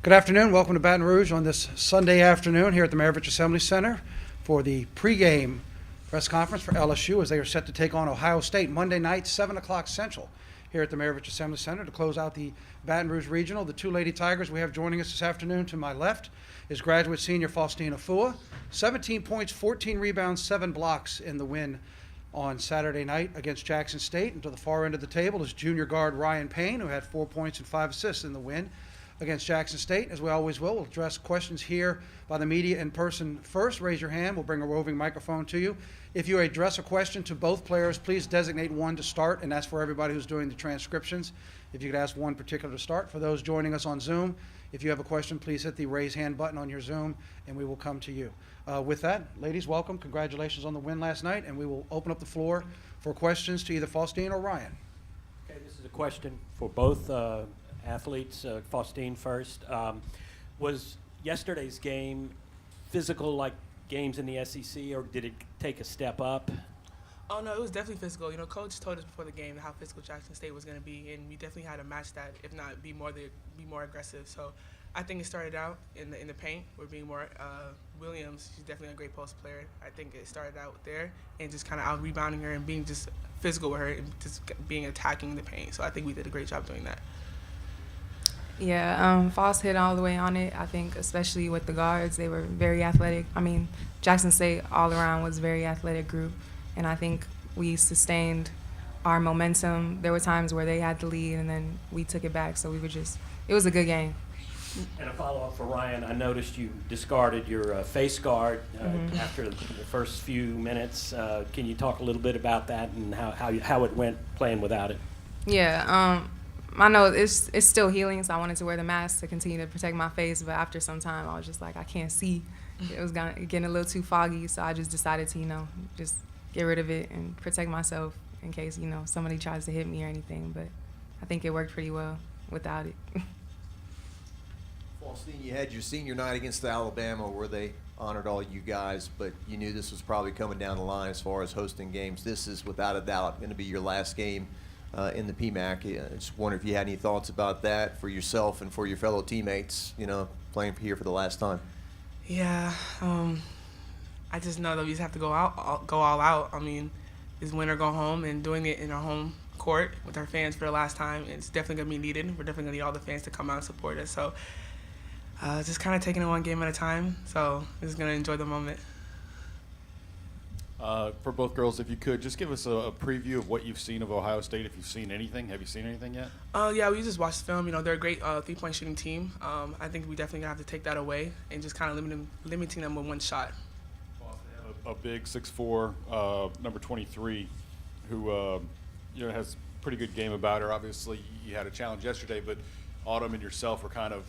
Good afternoon. Welcome to Baton Rouge on this Sunday afternoon here at the Maravich Assembly Center for the pregame press conference for LSU as they are set to take on Ohio State Monday night, 7 o'clock Central, here at the Maravich Assembly Center to close out the Baton Rouge Regional. The two Lady Tigers we have joining us this afternoon to my left is graduate senior Faustina Fua. 17 points, 14 rebounds, 7 blocks in the win on Saturday night against Jackson State. And to the far end of the table is junior guard Ryan Payne, who had 4 points and 5 assists in the win against Jackson State. As we always will, we'll address questions here by the media in person first. Raise your hand. We'll bring a roving microphone to you. If you address a question to both players, please designate one to start, and that's for everybody who's doing the transcriptions. If you could ask one particular to start. For those joining us on Zoom, if you have a question, please hit the raise hand button on your Zoom, and we will come to you. With that, ladies, welcome. Congratulations on the win last night, and we will open up the floor for questions to either Faustine or Ryan. Okay, this is a question for both athletes. Faustine first. Was yesterday's game physical like games in the SEC, or did it take a step up? Oh, no, it was definitely physical. You know, Coach told us before the game how physical Jackson State was going to be, and we definitely had to match that, if not be more aggressive. So I think it started out in the paint. We're being more Williams. She's definitely a great post player. I think it started out there and just kind of out rebounding her and being just physical with her and just being attacking the paint. So I think we did a great job doing that. Yeah, Foss hit all the way on it. I think especially with the guards, they were very athletic. I mean, Jackson State all around was a very athletic group, and I think we sustained our momentum. There were times where they had the lead, and then we took it back, so it was a good game. And a follow-up for Ryan. I noticed you discarded your face guard after the first few minutes. Can you talk a little bit about that and how it went playing without it? Yeah, I know it's still healing, so I wanted to wear the mask to continue to protect my face, but after some time, I was just like, I can't see. It was getting a little too foggy, so I just decided to, just get rid of it and protect myself in case, somebody tries to hit me or anything, but I think it worked pretty well without it. Faustine, you had your senior night against Alabama where they honored all you guys, but you knew this was probably coming down the line as far as hosting games. This is without a doubt going to be your last game in the PMAC. I just wonder if you had any thoughts about that for yourself and for your fellow teammates, playing here for the last time. Yeah, I just know that we just have to go all out. I mean, it's win or go home, and doing it in our home court with our fans for the last time, it's definitely going to be needed. We're definitely going to need all the fans to come out and support us. So just kind of taking it one game at a time. So just going to enjoy the moment. For both girls, if you could, just give us a preview of what you've seen of Ohio State, if you've seen anything. Have you seen anything yet? Yeah, we just watched the film. They're a great three-point shooting team. I think we definitely have to take that away and just kind of limiting them with one shot. A big 6'4", number 23, who has a pretty good game about her. Obviously, you had a challenge yesterday, but Autumn and yourself were kind of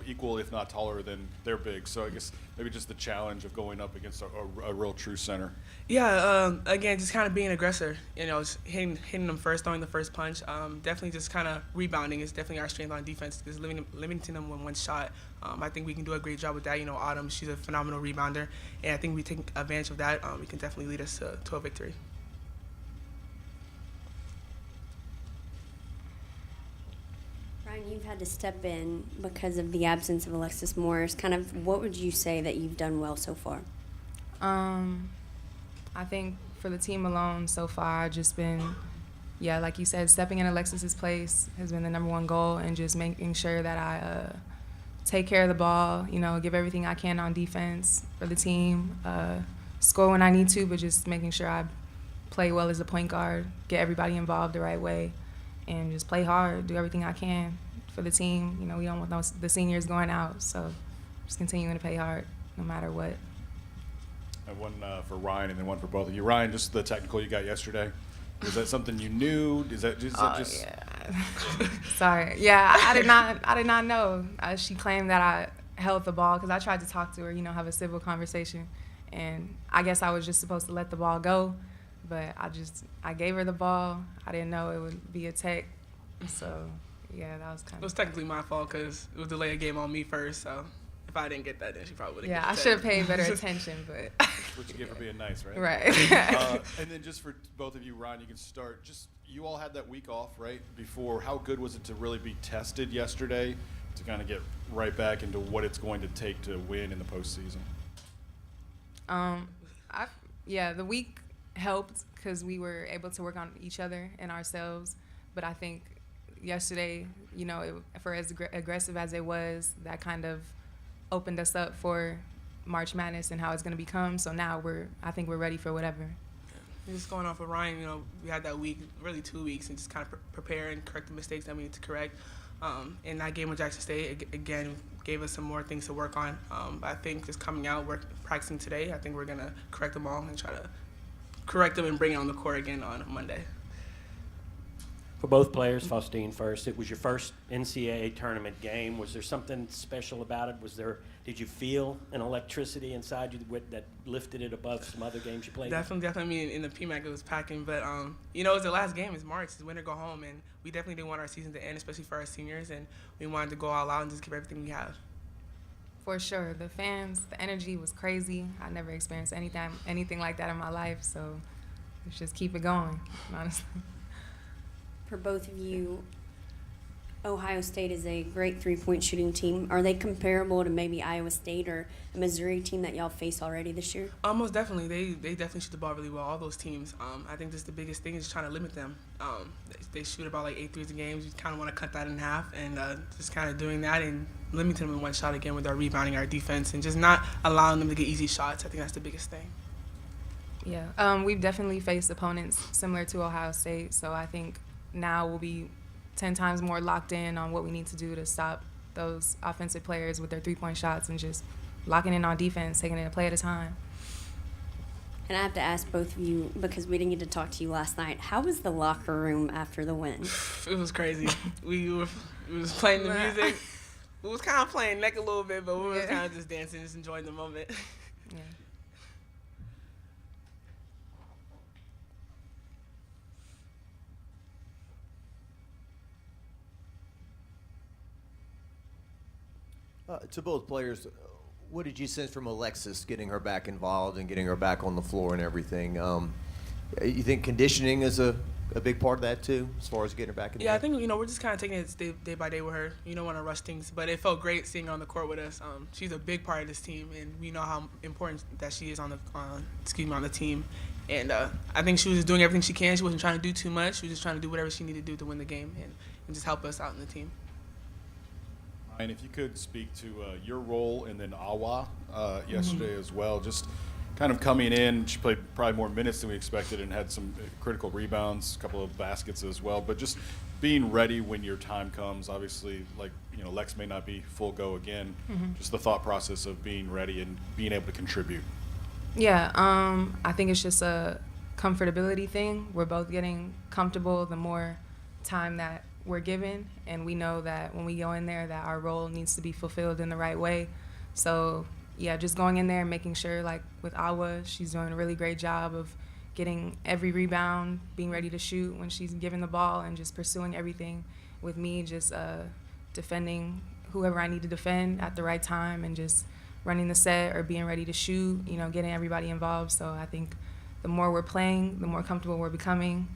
equal, if not taller than their big. So I guess maybe just the challenge of going up against a real true center. Yeah, again, just kind of being an aggressor, just hitting them first, throwing the first punch. Definitely just kind of rebounding is definitely our strength on defense, just limiting them with one shot. I think we can do a great job with that. Autumn, she's a phenomenal rebounder, and I think we take advantage of that. We can definitely lead us to a victory. Ryan, you've had to step in because of the absence of Alexis Morris. Kind of what would you say that you've done well so far? I think for the team alone so far, just been, like you said, stepping in Alexis's place has been the number one goal, and just making sure that I take care of the ball, give everything I can on defense for the team, score when I need to, but just making sure I play well as a point guard, get everybody involved the right way, and just play hard, do everything I can for the team. We don't want the seniors going out, so just continuing to play hard no matter what. And one for Ryan, and then one for both of you. Ryan, just the technical you got yesterday. Was that something you knew? Is that just? Yeah. Sorry. Yeah, I did not know. She claimed that I held the ball because I tried to talk to her, have a civil conversation, and I guess I was just supposed to let the ball go, but I gave her the ball. I didn't know it would be a tech, so yeah, that was kind of. It was technically my fault because it was delay a game on me first, so. If I didn't get that, then she probably would have. Yeah, I should have paid better attention, but. That's what you get for being nice, right? Right. And then just for both of you, Ryan, you can start. Just you all had that week off, right? Before, how good was it to really be tested yesterday to kind of get right back into what it's going to take to win in the postseason? The week helped because we were able to work on each other and ourselves. But I think yesterday, for as aggressive as it was, that kind of opened us up for March Madness and how it's going to become. So now I think we're ready for whatever. Just going off of Ryan, we had that week, really 2 weeks, and just kind of prepare and correct the mistakes that we need to correct. And that game with Jackson State, again, gave us some more things to work on. I think just coming out, practicing today, I think we're going to correct them all and try to correct them and bring it on the court again on Monday. For both players, Faustine first, it was your first NCAA tournament game. Was there something special about it? Did you feel an electricity inside you that lifted it above some other games you played? Definitely. I mean, in the PMAC it was packing, but it was the last game. It's March. It's winter go home, and we definitely didn't want our season to end, especially for our seniors, and we wanted to go all out and just give everything we have. For sure, the fans, the energy was crazy. I never experienced anything like that in my life, so let's just keep it going, honestly. For both of you, Ohio State is a great three-point shooting team. Are they comparable to maybe Iowa State or a Missouri team that y'all face already this year? Most definitely. They definitely shoot the ball really well, all those teams. I think just the biggest thing is trying to limit them. They shoot about like 8 threes a game. You kind of want to cut that in half, and just kind of doing that and limiting them in one shot again with our rebounding, our defense, and just not allowing them to get easy shots. I think that's the biggest thing. Yeah, we've definitely faced opponents similar to Ohio State, so I think now we'll be 10 times more locked in on what we need to do to stop those offensive players with their three-point shots and just locking in on defense, taking it a play at a time. And I have to ask both of you, because we didn't get to talk to you last night, how was the locker room after the win? It was crazy. we was playing the music. We was kind of playing neck a little bit, but we was kind of just dancing, just enjoying the moment. Yeah. To both players, what did you sense from Alexis getting her back involved and getting her back on the floor and everything? You think conditioning is a big part of that too, as far as getting her back in the Yeah, I game? think, we're just kind of taking it day by day with her. You don't want to rush things, but it felt great seeing her on the court with us. She's a big part of this team, and we know how important that she is on the team. And I think she was just doing everything she can. She wasn't trying to do too much. She was just trying to do whatever she needed to do to win the game and just help us out in the team. And if you could speak to your role and then Awa yesterday as well, just kind of coming in, she played probably more minutes than we expected and had some critical rebounds, a couple of baskets as well, but just being ready when your time comes. Obviously, Lex may not be full go again, just the thought process of being ready and being able to contribute. Yeah, I think it's just a comfortability thing. We're both getting comfortable the more time that we're given, and we know that when we go in there that our role needs to be fulfilled in the right way. So yeah, just going in there and making sure, like with Awa, she's doing a really great job of getting every rebound, being ready to shoot when she's given the ball, and just pursuing everything. With me, just defending whoever I need to defend at the right time, and just running the set or being ready to shoot, getting everybody involved. So I think the more we're playing, the more comfortable we're becoming,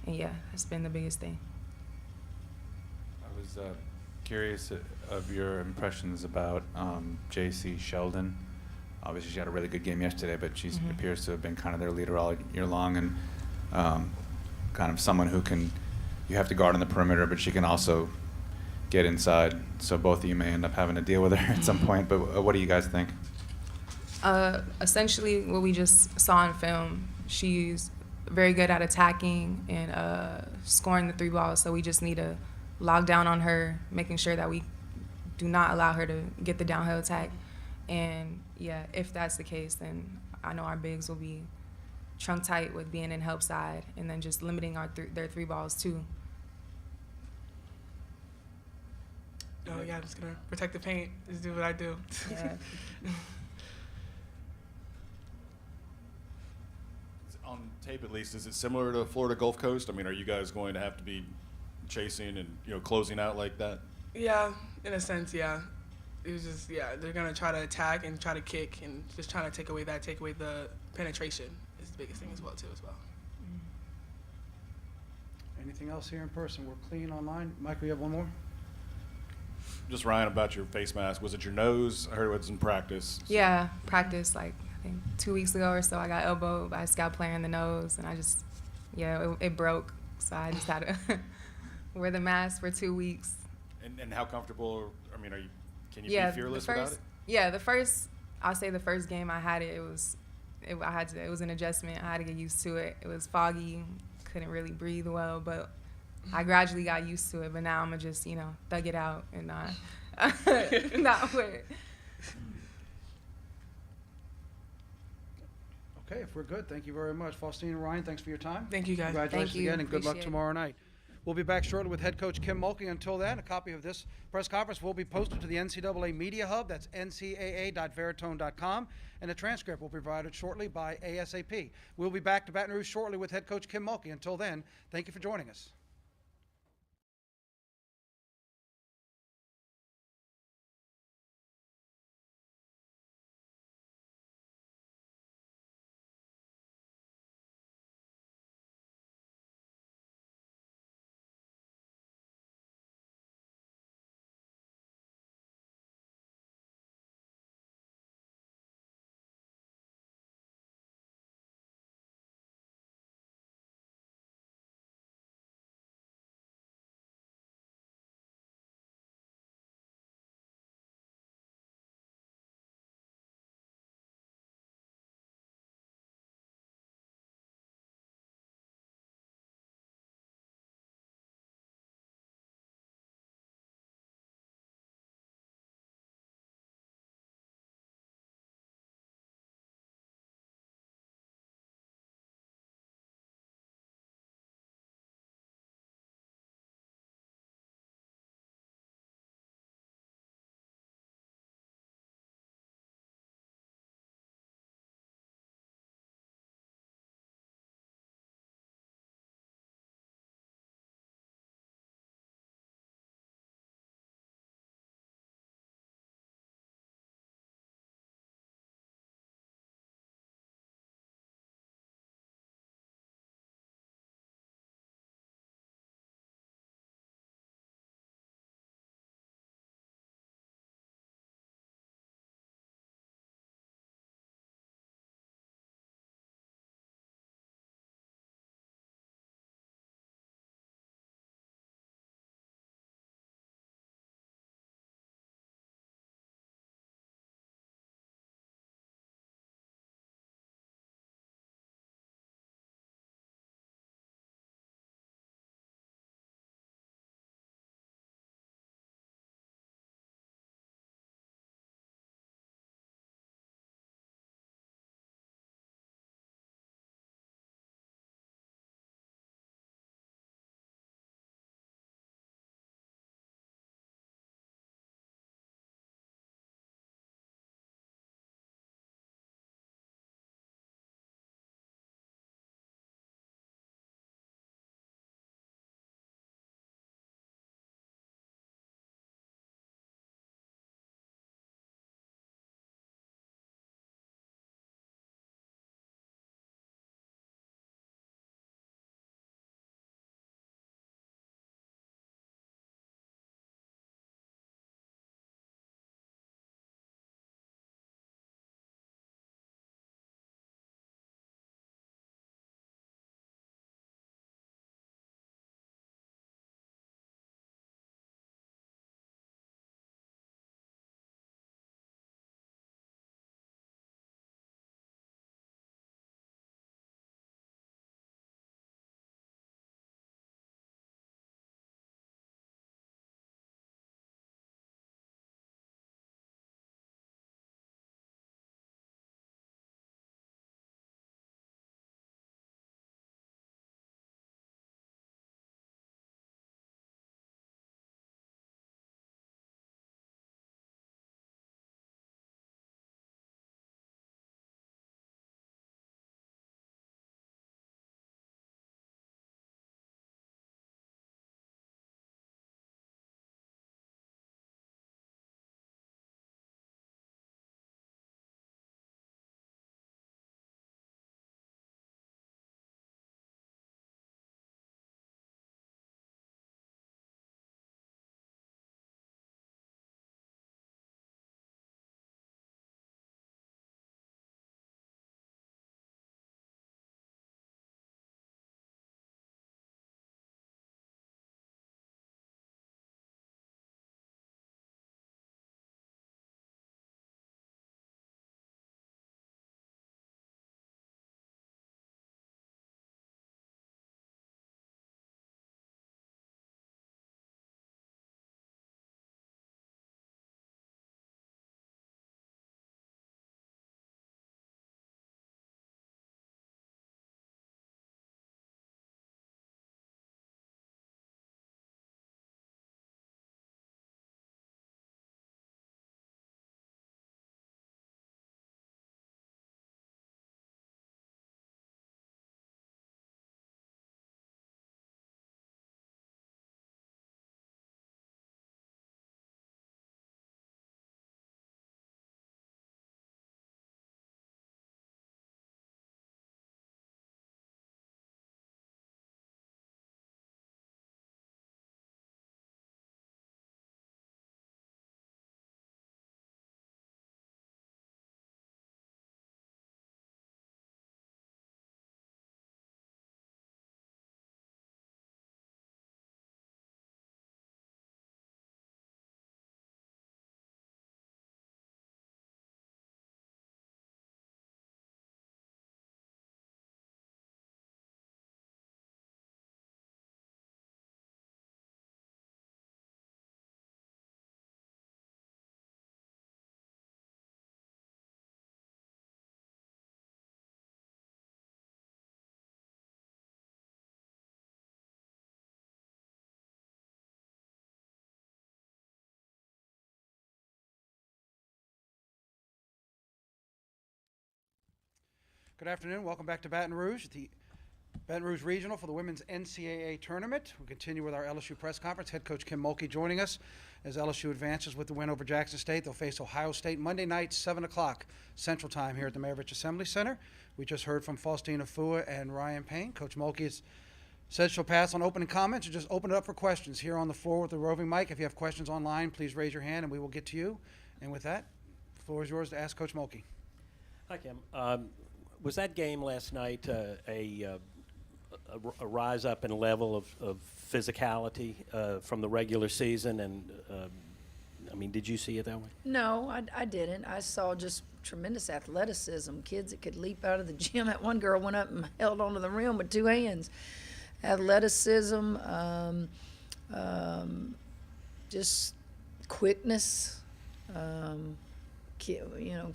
and yeah, that's been the biggest thing. I was curious of your impressions about J.C. Sheldon. Obviously, she had a really good game yesterday, but she appears to have been kind of their leader all year long, and kind of someone who you have to guard on the perimeter, but she can also get inside. So both of you may end up having to deal with her at some point, but what do you guys think? Essentially, what we just saw in film, she's very good at attacking and scoring the three balls, so we just need to log down on her, making sure that we do not allow her to get the downhill attack. And yeah, if that's the case, then I know our bigs will be trunk tight with being in help side, and then just limiting their three balls too. Oh yeah, I'm just gonna protect the paint. Just do what I do. Yeah. On tape, at least, is it similar to Florida Gulf Coast? I mean, are you guys going to have to be chasing and closing out like that? Yeah, in a sense, yeah. It was just, they're gonna try to attack and try to kick and just trying to take away the penetration is the biggest thing as well. Anything else here in person? We're clean online. Mike, we have one more? just Ryan, about your face mask. Was it your nose? I heard it was in practice. Yeah, practice like I think 2 weeks ago or so. I got elbowed by a scout player in the nose, and it broke. So I just had to wear the mask for 2 weeks. And how comfortable? I mean, can you Yeah, be fearless the without first, it? yeah, I'll say the first game I had it, it was an adjustment. I had to get used to it. It was foggy, couldn't really breathe well, but I gradually got used to it. But now I'm gonna just, thug it out and not wear it. Okay, if we're good, thank you very much. Faustine and Ryan, thanks for your time. Thank you, guys. Congratulations Thank you. again, and good luck Appreciate it. tomorrow night. We'll be back shortly with head coach Kim Mulkey. Until then, a copy of this press conference will be posted to the NCAA Media Hub. That's ncaa.veritone.com. And a transcript will be provided shortly by ASAP. We'll be back to Baton Rouge shortly with head coach Kim Mulkey. Until then, thank you for joining us. Good afternoon. Welcome back to Baton Rouge, the Baton Rouge Regional for the Women's NCAA Tournament. We continue with our LSU press conference. Head coach Kim Mulkey joining us as LSU advances with the win over Jackson State. They'll face Ohio State Monday night, 7 o'clock Central Time here at the Maravich Assembly Center. We just heard from Faustina Fua and Ryan Payne. Coach Mulkey has said she'll pass on opening comments and just open it up for questions here on the floor with the roving mic. If you have questions online, please raise your hand and we will get to you. And with that, the floor is yours to ask Coach Mulkey. Hi, Kim. Was that game last night a rise up in level of physicality from the regular season? And, I mean, did you see it that way? No, I didn't. I saw just tremendous athleticism, kids that could leap out of the gym. That one girl went up and held onto the rim with 2 hands. Athleticism, just quickness,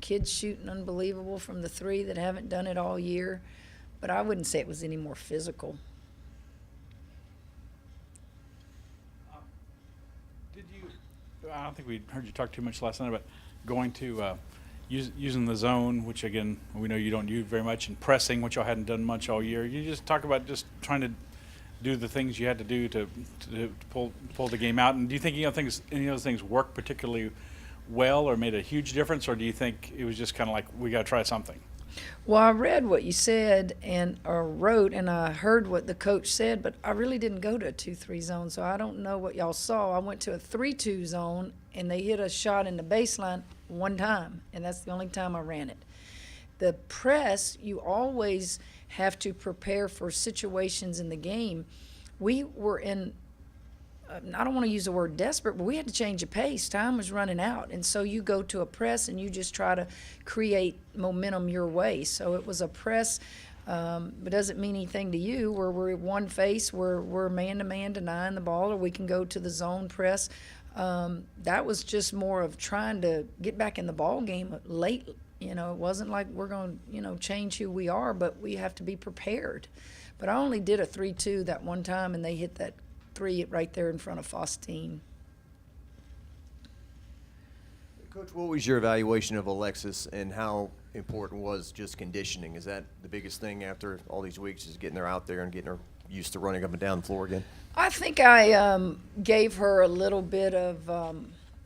kids shooting unbelievable from the 3 that haven't done it all year. But I wouldn't say it was any more physical. I don't think we heard you talk too much last night about going to using the zone, which again we know you don't use very much, and pressing, which y'all hadn't done much all year. You just talk about just trying to do the things you had to do to pull the game out. And do you think any of those things worked particularly well or made a huge difference, or do you think it was just kind of like we got to try something? Well, I read what you said or wrote, and I heard what the coach said, but I really didn't go to a 2-3 zone, so I don't know what y'all saw. I went to a 3-2 zone, and they hit a shot in the baseline one time, and that's the only time I ran it. The press, you always have to prepare for situations in the game. We were in I don't want to use the word desperate, but we had to change the pace. Time was running out. And so you go to a press and you just try to create momentum your way. So it was a press, but doesn't mean anything to you, where we're one face, we're man-to-man denying the ball, or we can go to the zone press. That was just more of trying to get back in the ball game late. It wasn't like we're going to, change who we are, but we have to be prepared. But I only did a 3-2 that one time, and they hit that 3 right there in front of Faustine. Coach, what was your evaluation of Alexis, and how important was just conditioning? Is that the biggest thing after all these weeks, is getting her out there and getting her used to running up and down the floor again? I think I gave her a little bit of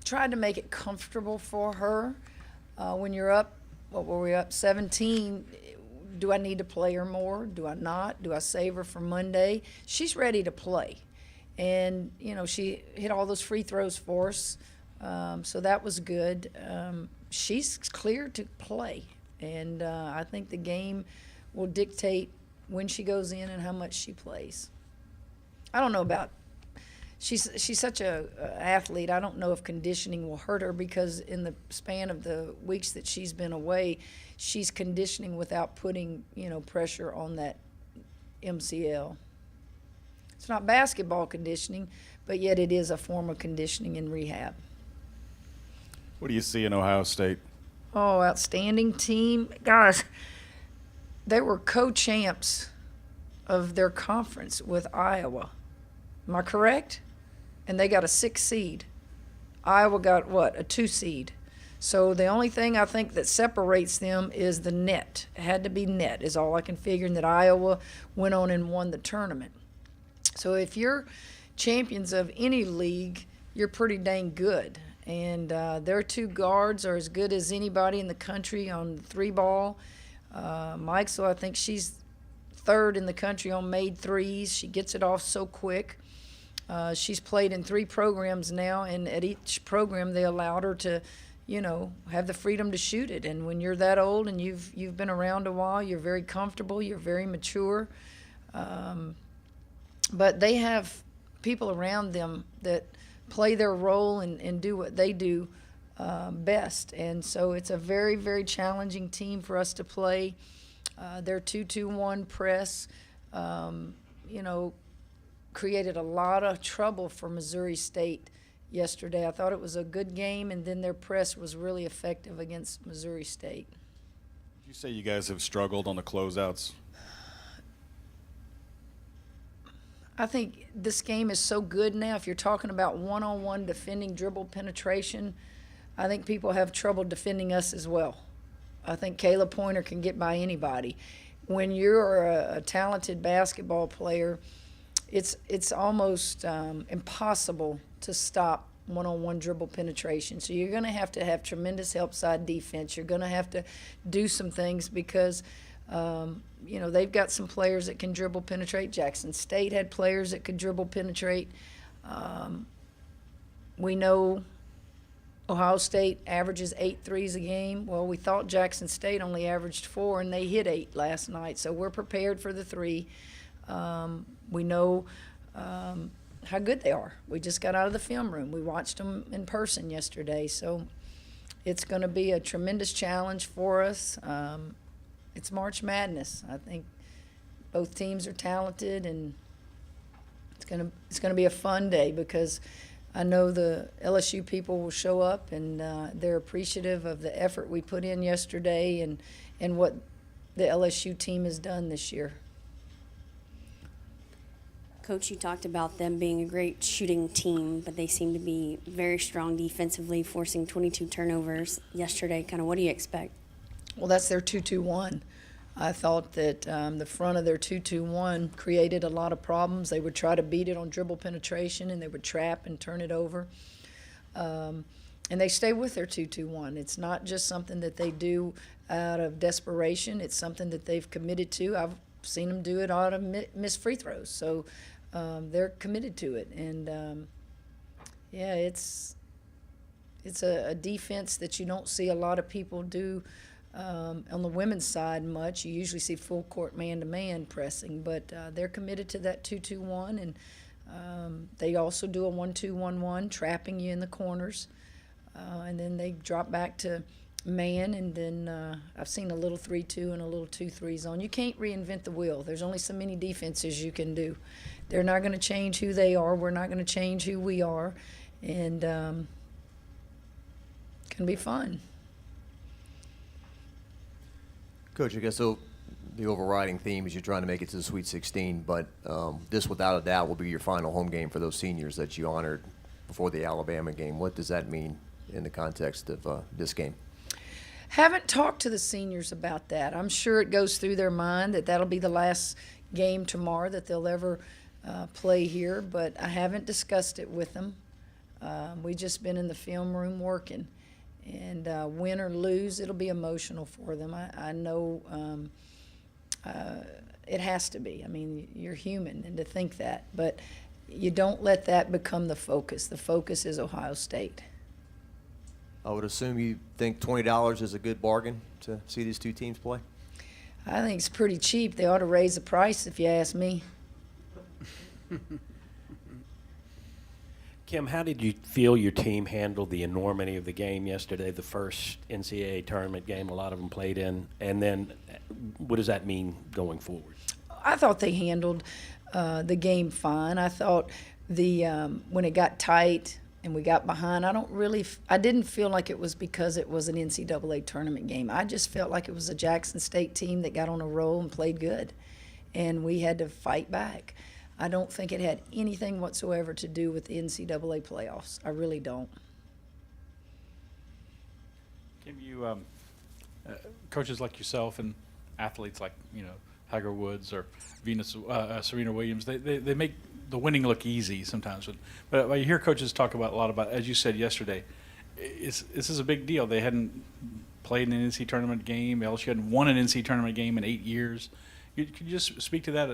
tried to make it comfortable for her. When you're up, what were we up, 17, do I need to play her more? Do I not? Do I save her for Monday? She's ready to play. And, she hit all those free throws for us, so that was good. She's clear to play, and I think the game will dictate when she goes in and how much she plays. I don't know about – she's such a athlete. I don't know if conditioning will hurt her, because in the span of the weeks that she's been away, she's conditioning without putting, pressure on that MCL. It's not basketball conditioning, but yet it is a form of conditioning in rehab. What do you see in Ohio State? Oh, outstanding team. Guys, they were co-champs of their conference with Iowa. Am I correct? And they got a 6 seed. Iowa got what? A 2 seed. So the only thing I think that separates them is the net. It had to be net is all I can figure, and that Iowa went on and won the tournament. So if you're champions of any league, you're pretty dang good. And their 2 guards are as good as anybody in the country on the 3-ball. Mike's, I think she's 3rd in the country on made threes. She gets it off so quick. She's played in 3 programs now, and at each program they allowed her to, have the freedom to shoot it. And when you're that old and you've been around a while, you're very comfortable, you're very mature. But they have people around them that play their role and do what they do best. And so it's a very, very challenging team for us to play. Their 2-2-1 press, created a lot of trouble for Missouri State yesterday. I thought it was a good game, and then their press was really effective against Missouri State. Did you say you guys have struggled on the closeouts? I think this game is so good now. If you're talking about one-on-one defending dribble penetration, I think people have trouble defending us as well. I think Kayla Pointer can get by anybody. When you're a talented basketball player, it's almost impossible to stop one-on-one dribble penetration. So you're going to have tremendous help side defense. You're going to have to do some things because, they've got some players that can dribble penetrate. Jackson State had players that could dribble penetrate. We know Ohio State averages 8 threes a game. Well, we thought Jackson State only averaged 4, and they hit 8 last night. So we're prepared for the 3. We know how good they are. We just got out of the film room. We watched them in person yesterday. So it's going to be a tremendous challenge for us. It's March Madness. I think both teams are talented, and it's going to be a fun day because I know the LSU people will show up, and they're appreciative of the effort we put in yesterday and what the LSU team has done this year. Coach, you talked about them being a great shooting team, but they seem to be very strong defensively, forcing 22 turnovers yesterday. Kind of what do you expect? Well, that's their 2-2-1. I thought that the front of their 2-2-1 created a lot of problems. They would try to beat it on dribble penetration, and they would trap and turn it over. And they stay with their 2-2-1. It's not just something that they do out of desperation. It's something that they've committed to. I've seen them do it out of missed free throws. So they're committed to it. And, it's a defense that you don't see a lot of people do on the women's side much. You usually see full court man-to-man pressing, but they're committed to that 2-2-1, and they also do a 1-2-1-1, trapping you in the corners, and then they drop back to man, and then I've seen a little 3-2 and a little 2-3 zone. You can't reinvent the wheel. There's only so many defenses you can do. They're not going to change who they are. We're not going to change who we are, and it's going to be fun. Coach, I guess the overriding theme is you're trying to make it to the Sweet 16, but this, without a doubt, will be your final home game for those seniors that you honored before the Alabama game. What does that mean in the context of this game? Haven't talked to the seniors about that. I'm sure it goes through their mind that that'll be the last game tomorrow that they'll ever play here, but I haven't discussed it with them. We've just been in the film room working. And win or lose, it'll be emotional for them. I know it has to be. I mean, you're human, and to think that. But you don't let that become the focus. The focus is Ohio State. I would assume you think $20 is a good bargain to see these two teams play? I think it's pretty cheap. They ought to raise the price, if you ask me. Kim, how did you feel your team handled the enormity of the game yesterday, the first NCAA tournament game a lot of them played in, and then what does that mean going forward? I thought they handled the game fine. I thought when it got tight and we got behind, I didn't feel like it was because it was an NCAA tournament game. I just felt like it was a Jackson State team that got on a roll and played good, and we had to fight back. I don't think it had anything whatsoever to do with the NCAA playoffs. I really don't. Kim, you coaches like yourself and athletes like Tiger Woods or Serena Williams, they make the winning look easy sometimes. But you hear coaches talk a lot about, as you said yesterday, this is a big deal. They hadn't played in an NCAA tournament game. LSU hadn't won an NCAA tournament game in 8 years. Could you just speak to that?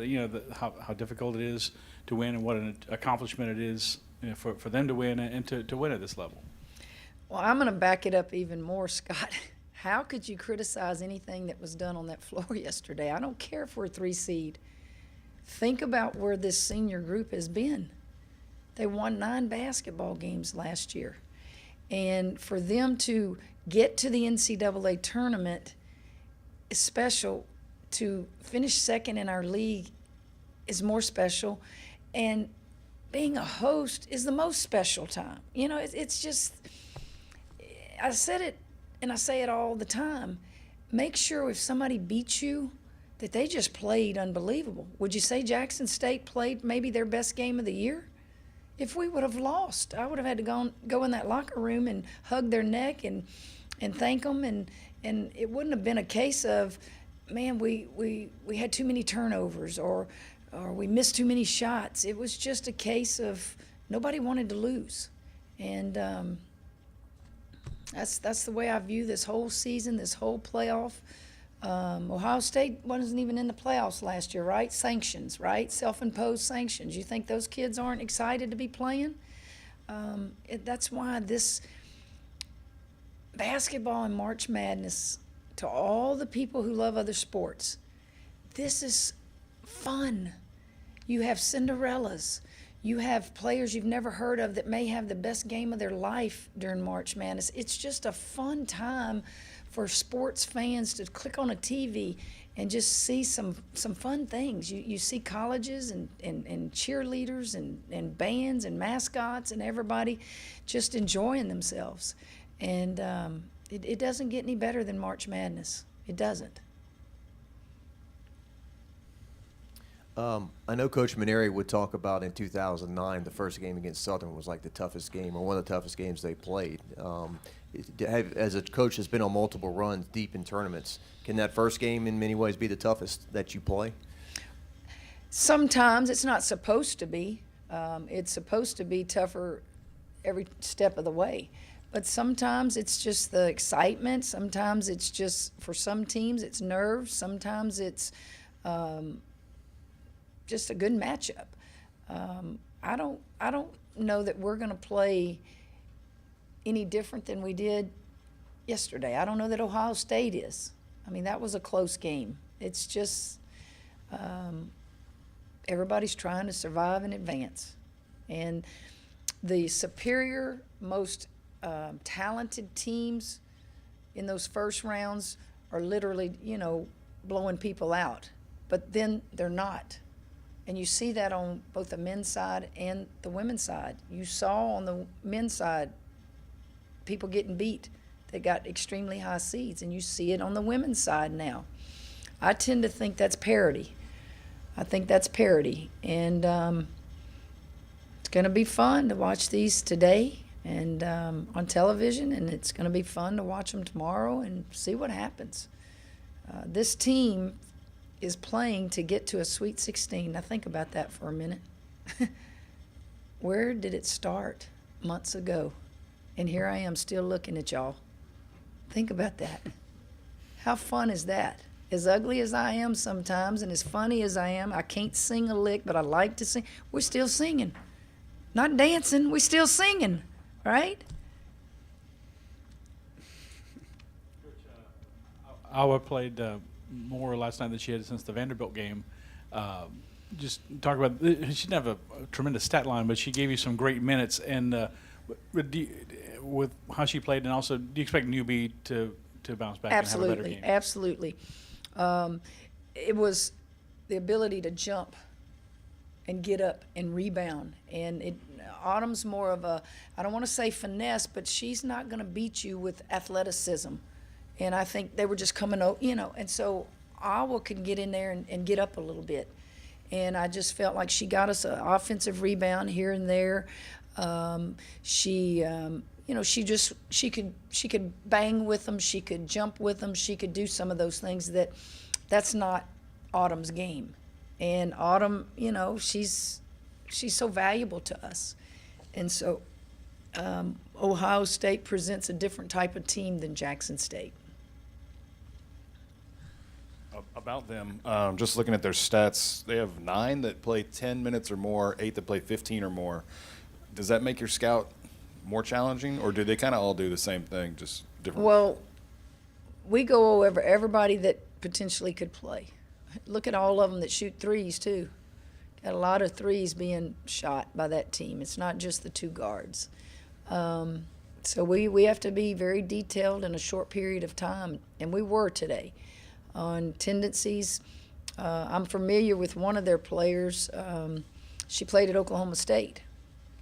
How difficult it is to win, and what an accomplishment it is for them to win and to win at this level. Well, I'm going to back it up even more, Scott. How could you criticize anything that was done on that floor yesterday? I don't care if we're a 3 seed. Think about where this senior group has been. They won 9 basketball games last year. And for them to get to the NCAA tournament is special. To finish second in our league is more special. And being a host is the most special time. It's just, I said it and I say it all the time. Make sure if somebody beats you that they just played unbelievable. Would you say Jackson State played maybe their best game of the year? If we would have lost, I would have had to go in that locker room and hug their neck and thank them. And it wouldn't have been a case of, man, we had too many turnovers or we missed too many shots. It was just a case of nobody wanted to lose. And that's the way I view this whole season, this whole playoff. Ohio State wasn't even in the playoffs last year, right? Sanctions, right? Self-imposed sanctions. You think those kids aren't excited to be playing? That's why this basketball and March Madness, to all the people who love other sports, this is fun. You have Cinderellas. You have players you've never heard of that may have the best game of their life during March Madness. It's just a fun time for sports fans to click on a TV and just see some fun things. You see colleges and cheerleaders and bands and mascots and everybody just enjoying themselves. And it doesn't get any better than March Madness. It doesn't. I know Coach Maneri would talk about in 2009, the first game against Southern was like the toughest game or one of the toughest games they played. As a coach that's been on multiple runs deep in tournaments, can that first game in many ways be the toughest that you play? Sometimes it's not supposed to be. It's supposed to be tougher every step of the way. But sometimes it's just the excitement. Sometimes it's just, for some teams, it's nerves. Sometimes it's just a good matchup. I don't know that we're going to play any different than we did yesterday. I don't know that Ohio State is. I mean, that was a close game. It's just everybody's trying to survive and advance. And the superior, most talented teams in those first rounds are literally, blowing people out. But then they're not. And you see that on both the men's side and the women's side. You saw on the men's side people getting beat that got extremely high seeds, and you see it on the women's side now. I tend to think that's parity. I think that's parity. And it's going to be fun to watch these today and on television, and it's going to be fun to watch them tomorrow and see what happens. This team is playing to get to a Sweet 16. Now think about that for a minute. Where did it start? Months ago. And here I am still looking at y'all. Think about that. How fun is that? As ugly as I am sometimes and as funny as I am, I can't sing a lick, but I like to sing. We're still singing. Not dancing, we're still singing, right? Iowa played more last night than she had since the Vanderbilt game. Just talk about, she didn't have a tremendous stat line, but she gave you some great minutes. And with how she played, and also, do you expect Newbie to bounce back and have a better game? Absolutely. It was the ability to jump and get up and rebound. And Autumn's more of a, I don't want to say finesse, but she's not going to beat you with athleticism. And I think they were just coming out, and so Iowa could get in there and get up a little bit. And I just felt like she got us an offensive rebound here and there. She could bang with them, she could jump with them, she could do some of those things that's not Autumn's game. And Autumn, she's so valuable to us. And so Ohio State presents a different type of team than Jackson State. About them, just looking at their stats, they have 9 that play 10 minutes or more, 8 that play 15 or more. Does that make your scout more challenging, or do they kind of all do the same thing, just different? Well, we go over everybody that potentially could play. Look at all of them that shoot threes, too. Got a lot of threes being shot by that team. It's not just the 2 guards. So we have to be very detailed in a short period of time, and we were today. On tendencies, I'm familiar with one of their players. She played at Oklahoma State.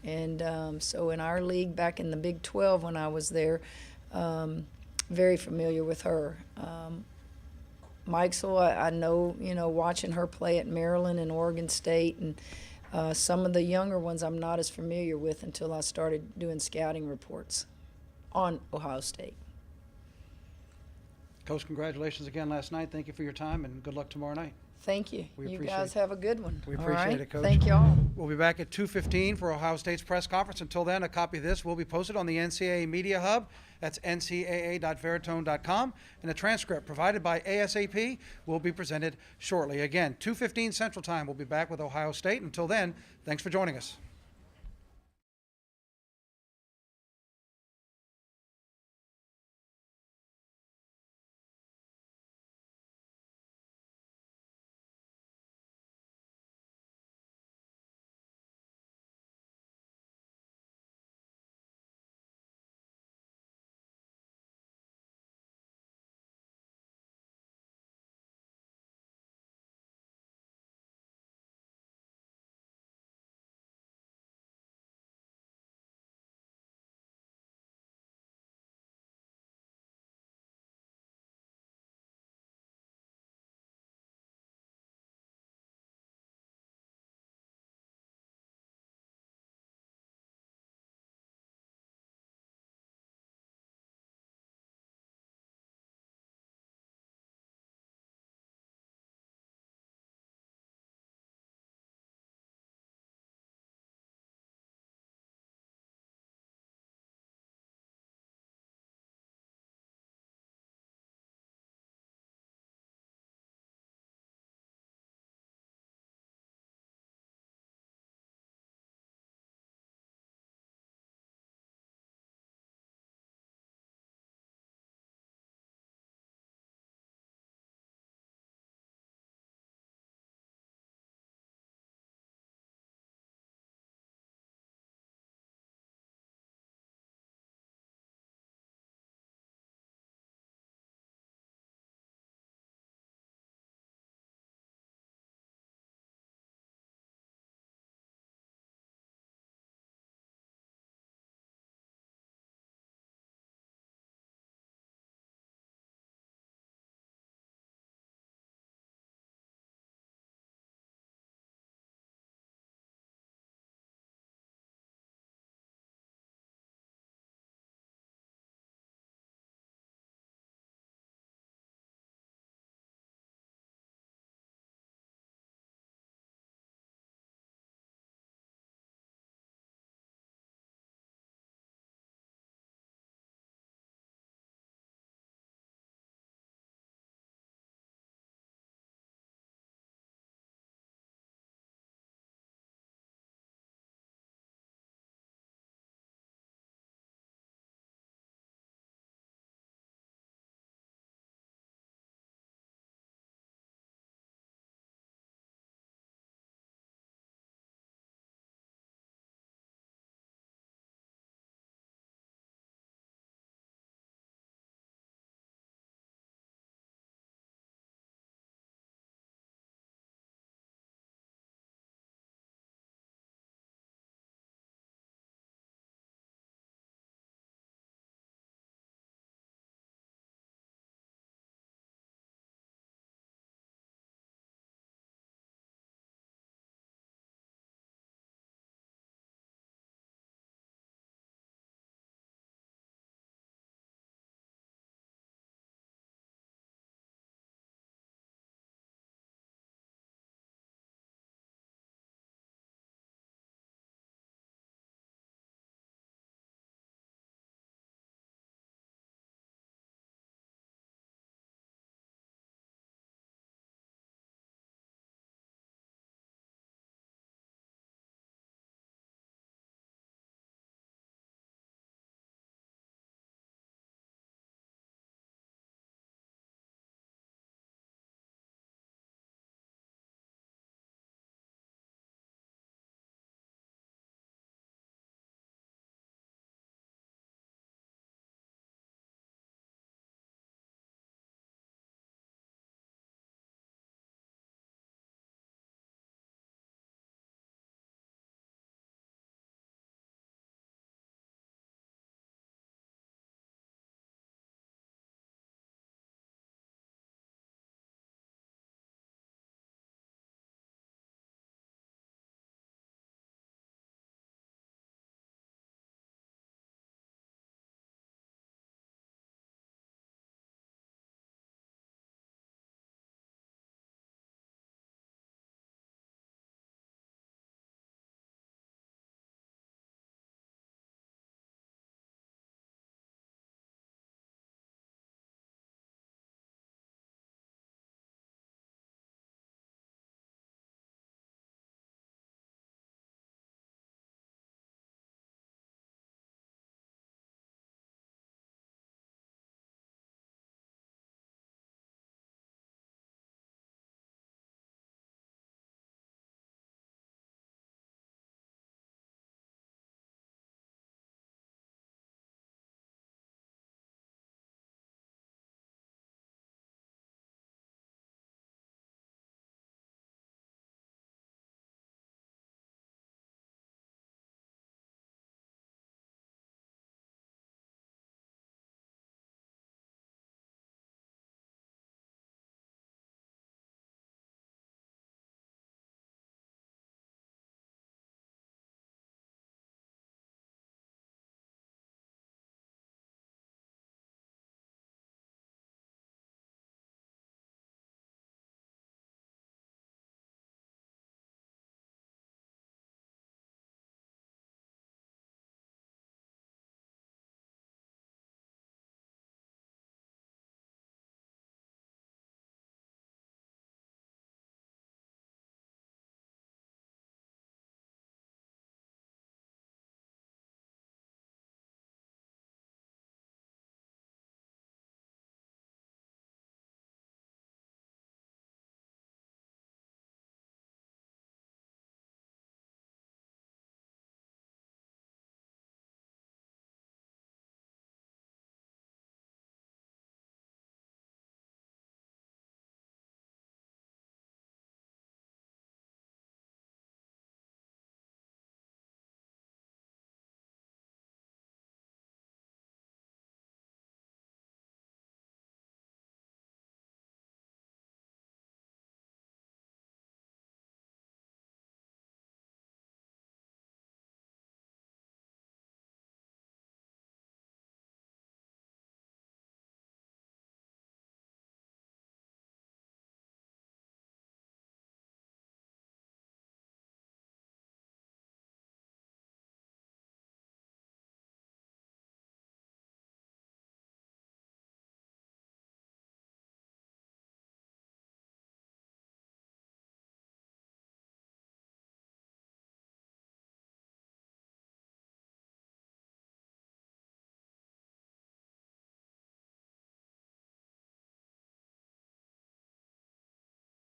And so in our league back in the Big 12 when I was there, very familiar with her. Mikesell, I know, watching her play at Maryland and Oregon State, and some of the younger ones I'm not as familiar with until I started doing scouting reports on Ohio State. Coach, congratulations again last night. Thank you for your time, and good luck tomorrow night. Thank you. We You appreciate guys it. have a good one. We All appreciate right? it, Coach. Thank y'all. We'll be back at 2:15 for Ohio State's press conference. Until then, a copy of this will be posted on the NCAA Media Hub. That's ncaa.veritone.com. And a transcript provided by ASAP will be presented shortly. Again, 2:15 Central Time. We'll be back with Ohio State. Until then, thanks for joining us.